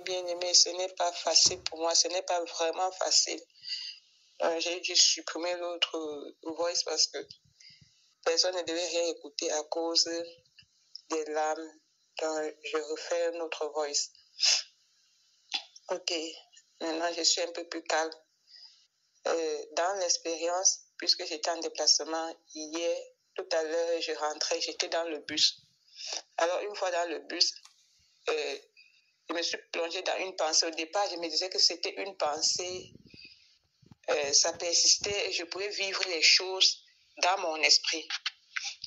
bien-aimé, ce n'est pas facile pour moi, ce n'est pas vraiment facile. J'ai dû supprimer l'autre voice parce que personne ne devait rien écouter à cause des larmes. Donc, je refais un autre voice. Ok, maintenant je suis un peu plus calme. Dans l'expérience, puisque j'étais en déplacement hier, tout à l'heure, je rentrais, j'étais dans le bus. Alors, une fois dans le bus, je me suis plongée dans une pensée. Au départ, je me disais que c'était une pensée, ça persistait et je pouvais vivre les choses dans mon esprit.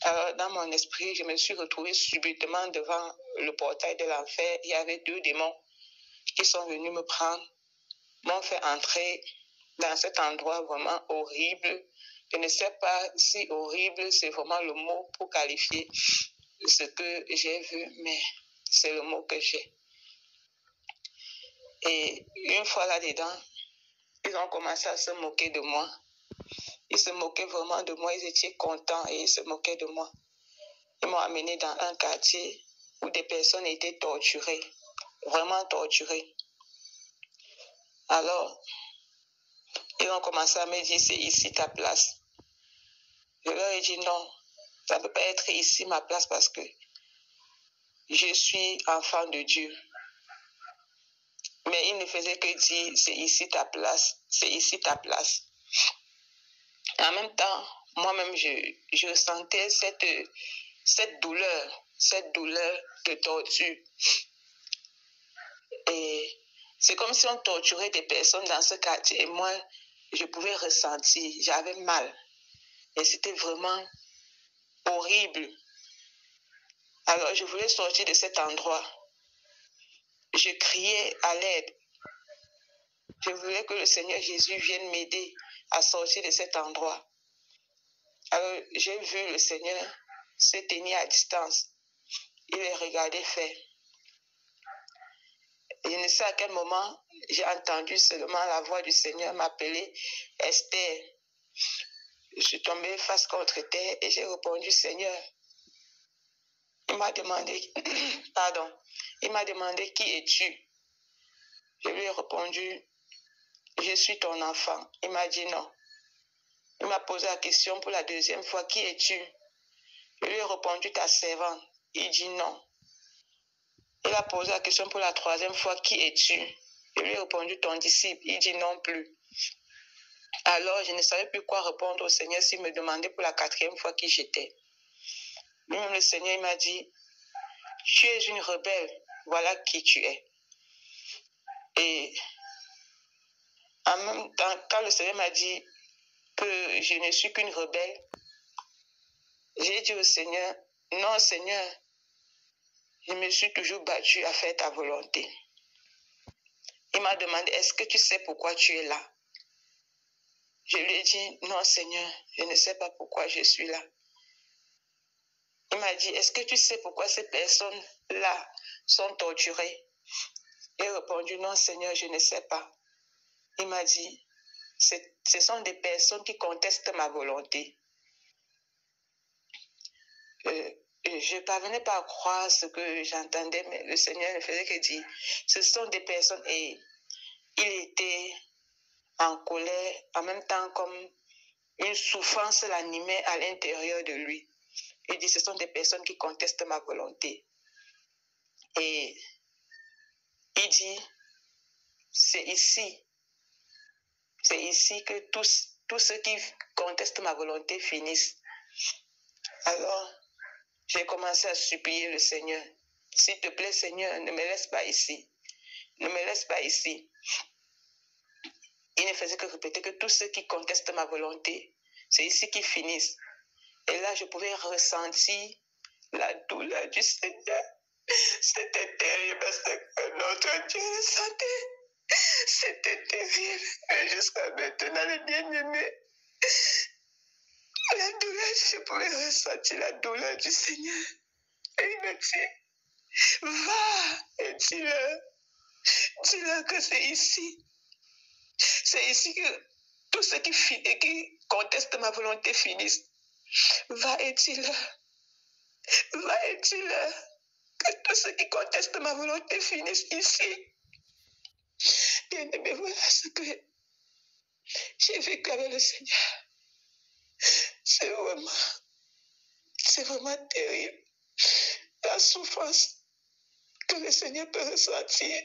Alors, dans mon esprit, je me suis retrouvée subitement devant le portail de l'enfer. Il y avait 2 démons qui sont venus me prendre, m'ont fait entrer dans cet endroit vraiment horrible. Je ne sais pas si horrible, c'est vraiment le mot pour qualifier ce que j'ai vu, mais c'est le mot que j'ai. Et une fois là-dedans, ils ont commencé à se moquer de moi. Ils se moquaient vraiment de moi, ils étaient contents et ils se moquaient de moi. Ils m'ont amené dans un quartier où des personnes étaient torturées, vraiment torturées. Alors, ils ont commencé à me dire, c'est ici ta place. Je leur ai dit non, ça ne peut pas être ici ma place parce que je suis enfant de Dieu. Mais ils ne faisaient que dire, c'est ici ta place, c'est ici ta place. En même temps, moi-même, je ressentais cette douleur de torture. Et c'est comme si on torturait des personnes dans ce quartier. Et moi, je pouvais ressentir, j'avais mal. Et c'était vraiment horrible. Alors, je voulais sortir de cet endroit. Je criais à l'aide. Je voulais que le Seigneur Jésus vienne m'aider à sortir de cet endroit. Alors, j'ai vu le Seigneur se tenir à distance. Il les regardait faire. Et je ne sais à quel moment j'ai entendu seulement la voix du Seigneur m'appeler Esther. Je suis tombée face contre terre et j'ai répondu Seigneur. Il m'a demandé, il m'a demandé qui es-tu? Je lui ai répondu, je suis ton enfant. Il m'a dit non. Il m'a posé la question pour la 2e fois, qui es-tu? Je lui ai répondu ta servante. Il dit non. Il a posé la question pour la 3e fois, qui es-tu? Je lui ai répondu ton disciple. Il dit non plus. Alors je ne savais plus quoi répondre au Seigneur s'il me demandait pour la 4e fois qui j'étais. Lui-même le Seigneur il m'a dit, tu es une rebelle, voilà qui tu es. Et en même temps, quand le Seigneur m'a dit que je ne suis qu'une rebelle, j'ai dit au Seigneur, non Seigneur, je me suis toujours battue à faire ta volonté. Il m'a demandé, est-ce que tu sais pourquoi tu es là? Je lui ai dit, non Seigneur, je ne sais pas pourquoi je suis là. Il m'a dit, est-ce que tu sais pourquoi ces personnes-là sont torturées? J'ai répondu, non Seigneur, je ne sais pas. Il m'a dit, ce sont des personnes qui contestent ma volonté. Je ne parvenais pas à croire ce que j'entendais, mais le Seigneur ne faisait que dire, ce sont des personnes, et il était en colère, en même temps comme une souffrance l'animait à l'intérieur de lui. Il dit, ce sont des personnes qui contestent ma volonté. Et il dit, c'est ici que tous ceux qui contestent ma volonté finissent. Alors, j'ai commencé à supplier le Seigneur. S'il te plaît, Seigneur, ne me laisse pas ici. Ne me laisse pas ici. Il ne faisait que répéter que tous ceux qui contestent ma volonté, c'est ici qu'ils finissent. Et là, je pouvais ressentir la douleur du Seigneur. C'était terrible parce que notre Dieu le sentait. C'était terrible. Et jusqu'à maintenant, les bien-aimés, la douleur, je pouvais ressentir la douleur du Seigneur. Et il me dit, va et dis-leur que c'est ici. C'est ici que tous ceux qui contestent ma volonté finissent. Va et dis-leur. Va et dis-leur que tous ceux qui contestent ma volonté finissent ici. Bien-aimé, voilà ce que j'ai vécu avec le Seigneur. C'est vraiment terrible. La souffrance que le Seigneur peut ressentir.